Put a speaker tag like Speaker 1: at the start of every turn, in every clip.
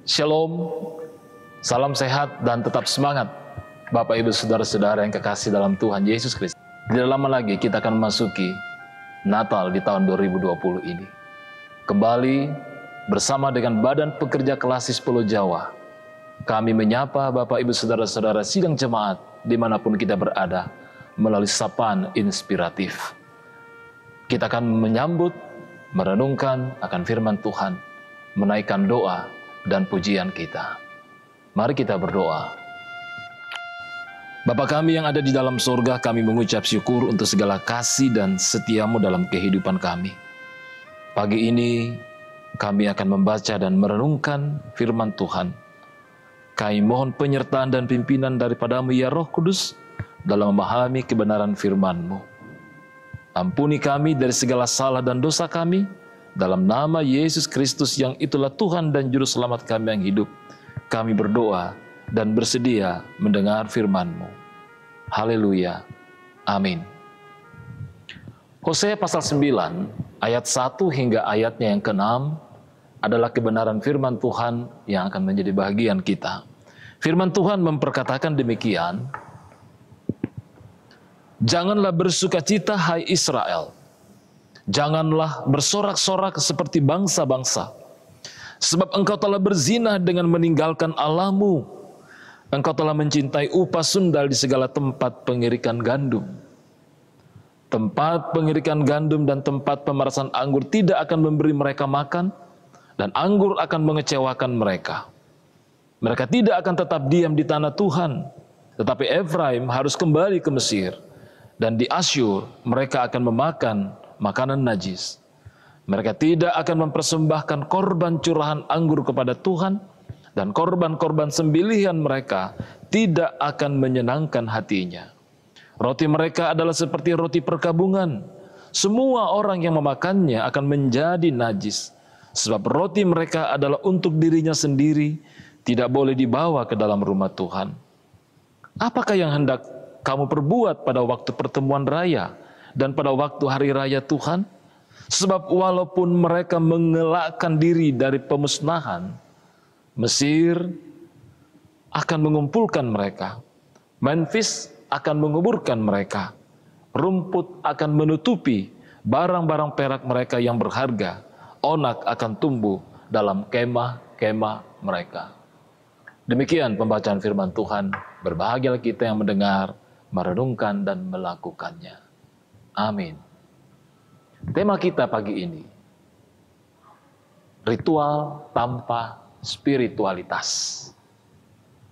Speaker 1: Shalom, salam sehat dan tetap semangat Bapak Ibu Saudara-saudara yang kekasih dalam Tuhan Yesus Kristus. Tidak lama lagi kita akan memasuki Natal di tahun 2020 ini. Kembali bersama dengan Badan Pekerja Klasis Pulau Jawa, kami menyapa Bapak Ibu Saudara-saudara sidang jemaat dimanapun kita berada melalui sapaan inspiratif. Kita akan menyambut, merenungkan akan firman Tuhan, menaikkan doa dan pujian kita. Mari kita berdoa. Bapa kami yang ada di dalam surga, kami mengucap syukur untuk segala kasih dan setiamu dalam kehidupan kami. Pagi ini kami akan membaca dan merenungkan firman Tuhan. Kami mohon penyertaan dan pimpinan daripadamu ya Roh Kudus dalam memahami kebenaran firman-Mu. Ampuni kami dari segala salah dan dosa kami, dalam nama Yesus Kristus yang itulah Tuhan dan Juru Selamat kami yang hidup, kami berdoa dan bersedia mendengar firman-Mu. Haleluya. Amin. Hosea pasal 9 ayat 1 hingga ayatnya yang ke-6 adalah kebenaran firman Tuhan yang akan menjadi bahagian kita. Firman Tuhan memperkatakan demikian, "Janganlah bersukacita hai Israel, janganlah bersorak-sorak seperti bangsa-bangsa, sebab engkau telah berzina dengan meninggalkan Allahmu. Engkau telah mencintai upah sundal di segala tempat pengirikan gandum. Tempat pengirikan gandum dan tempat pemerasan anggur tidak akan memberi mereka makan, dan anggur akan mengecewakan mereka. Mereka tidak akan tetap diam di tanah Tuhan, tetapi Efraim harus kembali ke Mesir, dan di Asyur mereka akan memakan makanan najis. Mereka tidak akan mempersembahkan korban curahan anggur kepada Tuhan, dan korban-korban sembelihan mereka tidak akan menyenangkan hatinya. Roti mereka adalah seperti roti perkabungan. Semua orang yang memakannya akan menjadi najis, sebab roti mereka adalah untuk dirinya sendiri, tidak boleh dibawa ke dalam rumah Tuhan. Apakah yang hendak kamu perbuat pada waktu pertemuan raya dan pada waktu hari raya Tuhan? Sebab walaupun mereka mengelakkan diri dari pemusnahan, Mesir akan mengumpulkan mereka, Memphis akan menguburkan mereka, rumput akan menutupi barang-barang perak mereka yang berharga, onak akan tumbuh dalam kemah-kemah mereka." Demikian pembacaan firman Tuhan. Berbahagialah kita yang mendengar, merenungkan dan melakukannya. Amin. Tema kita pagi ini, ritual tanpa spiritualitas.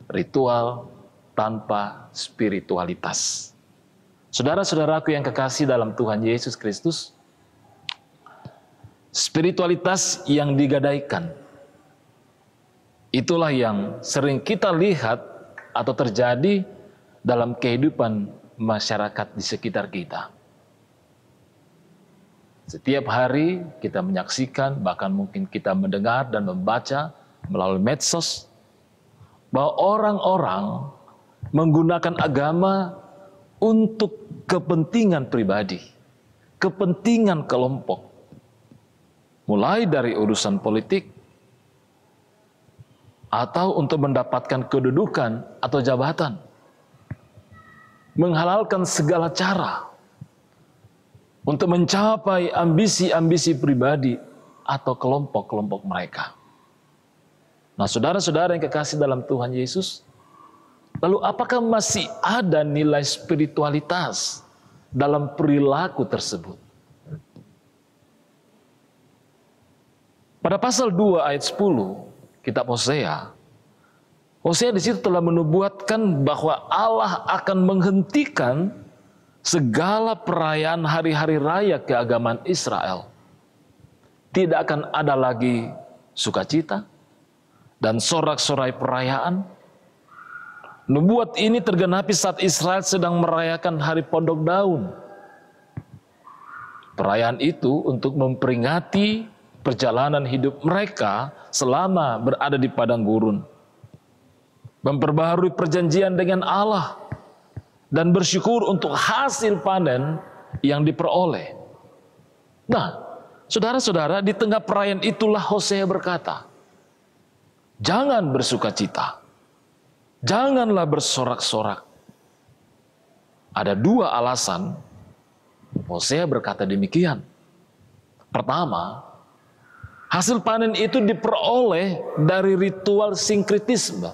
Speaker 1: Ritual tanpa spiritualitas. Saudara-saudaraku yang kekasih dalam Tuhan Yesus Kristus, spiritualitas yang digadaikan, itulah yang sering kita lihat atau terjadi dalam kehidupan masyarakat di sekitar kita. Setiap hari kita menyaksikan, bahkan mungkin kita mendengar dan membaca melalui medsos, bahwa orang-orang menggunakan agama untuk kepentingan pribadi, kepentingan kelompok. Mulai dari urusan politik, atau untuk mendapatkan kedudukan atau jabatan. Menghalalkan segala cara untuk mencapai ambisi-ambisi pribadi atau kelompok-kelompok mereka. Nah, saudara-saudara yang kekasih dalam Tuhan Yesus, lalu apakah masih ada nilai spiritualitas dalam perilaku tersebut? Pada pasal 2 ayat 10, kitab Hosea di situ telah menubuatkan bahwa Allah akan menghentikan segala perayaan hari-hari raya keagamaan Israel. Tidak akan ada lagi sukacita dan sorak-sorai perayaan. Nubuat ini tergenapi saat Israel sedang merayakan Hari Pondok Daun. Perayaan itu untuk memperingati perjalanan hidup mereka selama berada di padang gurun. Memperbaharui perjanjian dengan Allah dan bersyukur untuk hasil panen yang diperoleh. Nah, saudara-saudara, di tengah perayaan itulah Hosea berkata, Jangan bersukacita. Janganlah bersorak-sorak. Ada dua alasan Hosea berkata demikian. Pertama, hasil panen itu diperoleh dari ritual sinkretisme.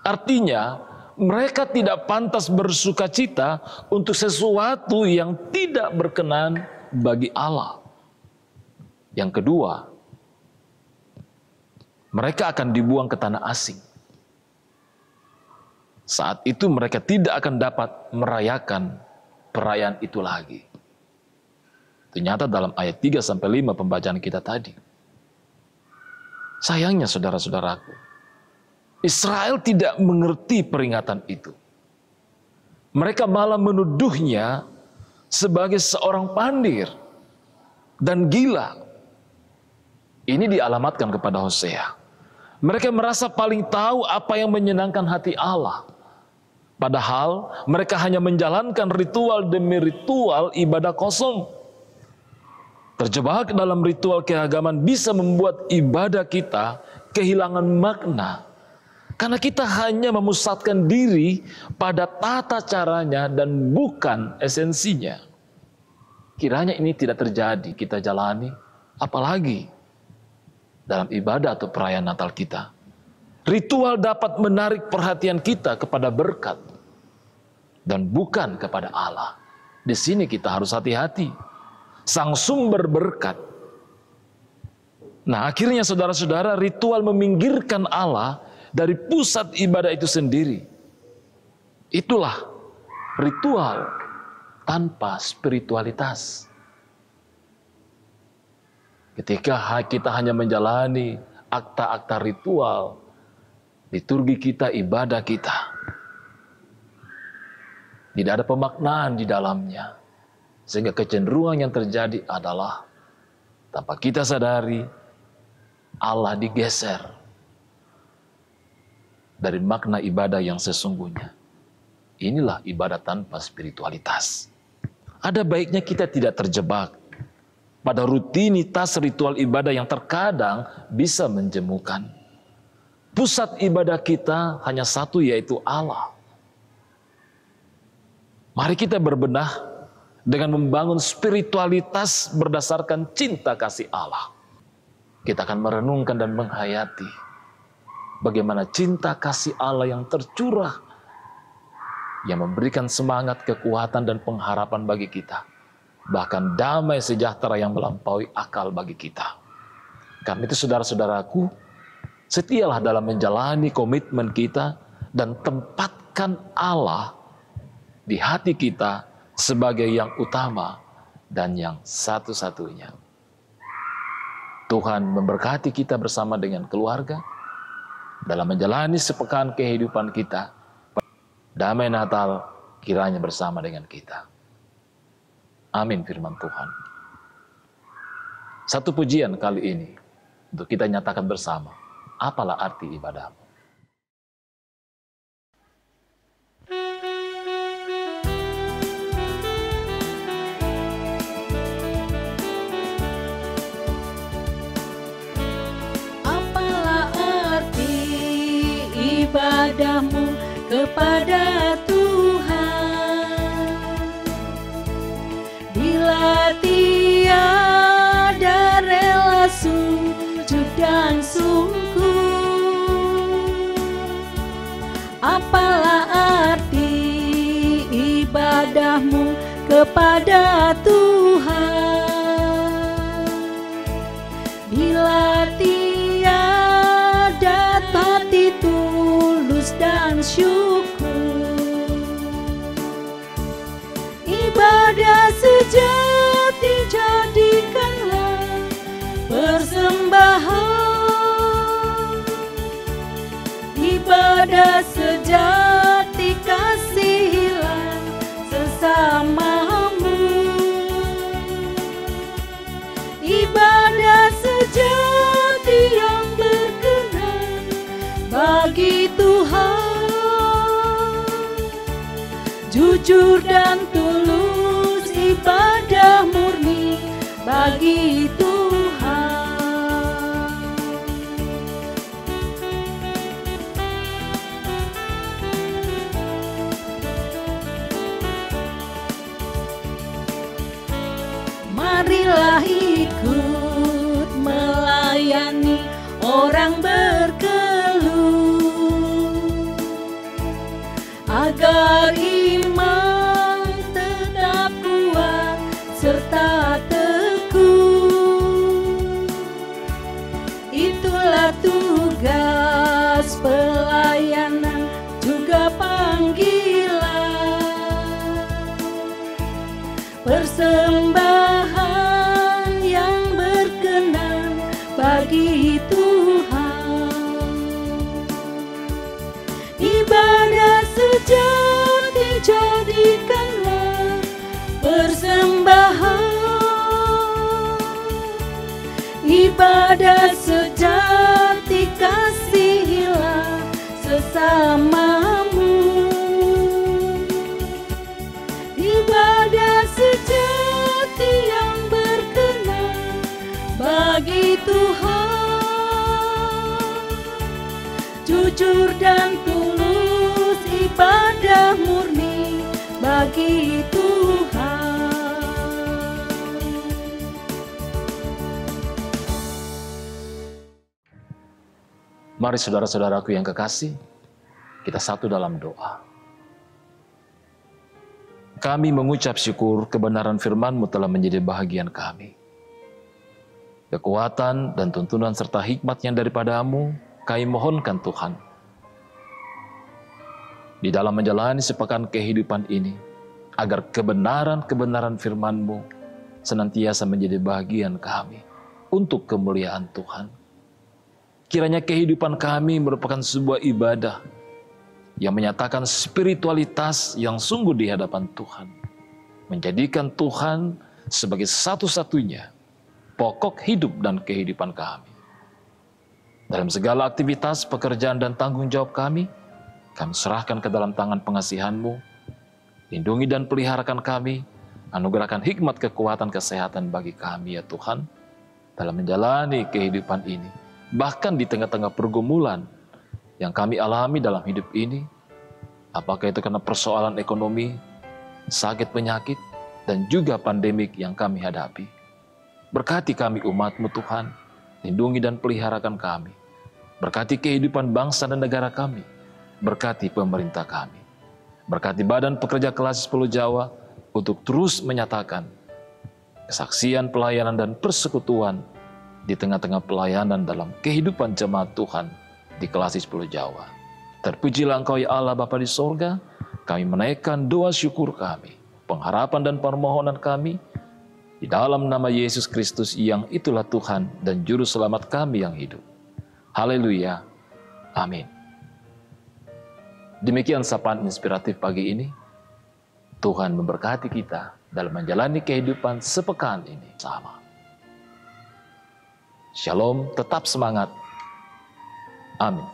Speaker 1: Artinya, mereka tidak pantas bersukacita untuk sesuatu yang tidak berkenan bagi Allah. Yang kedua, mereka akan dibuang ke tanah asing. Saat itu mereka tidak akan dapat merayakan perayaan itu lagi. Ternyata dalam ayat 3-5 pembacaan kita tadi. Sayangnya saudara-saudaraku, Israel tidak mengerti peringatan itu. Mereka malah menuduhnya sebagai seorang pandir dan gila. Ini dialamatkan kepada Hosea. Mereka merasa paling tahu apa yang menyenangkan hati Allah. Padahal mereka hanya menjalankan ritual demi ritual ibadah kosong. Terjebak dalam ritual keagamaan bisa membuat ibadah kita kehilangan makna. Karena kita hanya memusatkan diri pada tata caranya dan bukan esensinya. Kiranya ini tidak terjadi kita jalani, apalagi dalam ibadah atau perayaan Natal kita. Ritual dapat menarik perhatian kita kepada berkat dan bukan kepada Allah. Di sini kita harus hati-hati. Sang sumber berkat. Nah, akhirnya saudara-saudara, ritual meminggirkan Allah dari pusat ibadah itu sendiri. Itulah ritual tanpa spiritualitas. Ketika kita hanya menjalani akta-akta ritual, liturgi kita, ibadah kita, tidak ada pemaknaan di dalamnya. Sehingga kecenderungan yang terjadi adalah tanpa kita sadari, Allah digeser dari makna ibadah yang sesungguhnya. Inilah ibadah tanpa spiritualitas. Ada baiknya kita tidak terjebak pada rutinitas ritual ibadah yang terkadang bisa menjemukan. Pusat ibadah kita hanya satu, yaitu Allah. Mari kita berbenah dengan membangun spiritualitas berdasarkan cinta kasih Allah. Kita akan merenungkan dan menghayati bagaimana cinta kasih Allah yang tercurah, yang memberikan semangat, kekuatan, dan pengharapan bagi kita. Bahkan damai sejahtera yang melampaui akal bagi kita. Karena itu saudara-saudaraku, setialah dalam menjalani komitmen kita dan tempatkan Allah di hati kita sebagai yang utama dan yang satu-satunya. Tuhan memberkati kita bersama dengan keluarga dalam menjalani sepekan kehidupan kita. Damai Natal kiranya bersama dengan kita. Amin firman Tuhan. Satu pujian kali ini untuk kita nyatakan bersama, apalah arti ibadahmu?
Speaker 2: Apalah arti ibadahmu kepada Tuhan, bila tiada rela sujud dan sungguh. Apalah arti ibadahmu kepada Tuhan, bila tiada hati tulus dan syukur. Ibadah sejati jadikanlah persembahan. Ibadah sejati kasihilah sesamamu. Ibadah sejati yang berkenan bagi Tuhan, jujur dan tulus ibadah murni bagi Tuhan. marilah ikut melayani orang berkeluh, agar iman tetap kuat serta teguh. Itulah tugas pelayanan, juga panggilan, persembahan yang berkenan bagi Tuhan. Ibadah sejati jadikanlah persembahan, ibadah sejati kasihilah sesamamu. Ibadah sejati yang berkenan bagi Tuhan, jujur dan tulus ibadah murni bagi Tuhan.
Speaker 1: Mari saudara-saudaraku yang kekasih, kita satu dalam doa. Kami mengucap syukur kebenaran firman-Mu telah menjadi bahagian kami. Kekuatan dan tuntunan serta hikmat yang daripada-Mu, kami mohonkan Tuhan. Di dalam menjalani sepekan kehidupan ini, agar kebenaran-kebenaran firman-Mu senantiasa menjadi bahagian kami untuk kemuliaan Tuhan. Kiranya kehidupan kami merupakan sebuah ibadah yang menyatakan spiritualitas yang sungguh di hadapan Tuhan. Menjadikan Tuhan sebagai satu-satunya pokok hidup dan kehidupan kami. Dalam segala aktivitas, pekerjaan dan tanggung jawab kami serahkan ke dalam tangan pengasihan-Mu. Lindungi dan peliharakan kami, anugerahkan hikmat, kekuatan, kesehatan bagi kami ya Tuhan, dalam menjalani kehidupan ini. Bahkan di tengah-tengah pergumulan yang kami alami dalam hidup ini, apakah itu karena persoalan ekonomi, sakit penyakit, dan juga pandemik yang kami hadapi. Berkati kami umat-Mu Tuhan, lindungi dan peliharakan kami. Berkati kehidupan bangsa dan negara kami, berkati pemerintah kami. Berkati Badan Pekerja Kelas 10 Jawa untuk terus menyatakan kesaksian, pelayanan, dan persekutuan di tengah-tengah pelayanan dalam kehidupan jemaat Tuhan di Kelas 10 Jawa. Terpujilah Engkau ya Allah Bapa di sorga, kami menaikkan doa syukur kami, pengharapan dan permohonan kami, di dalam nama Yesus Kristus yang itulah Tuhan dan Juru Selamat kami yang hidup. Haleluya. Amin. Demikian sapaan inspiratif pagi ini. Tuhan memberkati kita dalam menjalani kehidupan sepekan ini sama. Shalom, tetap semangat. Amin.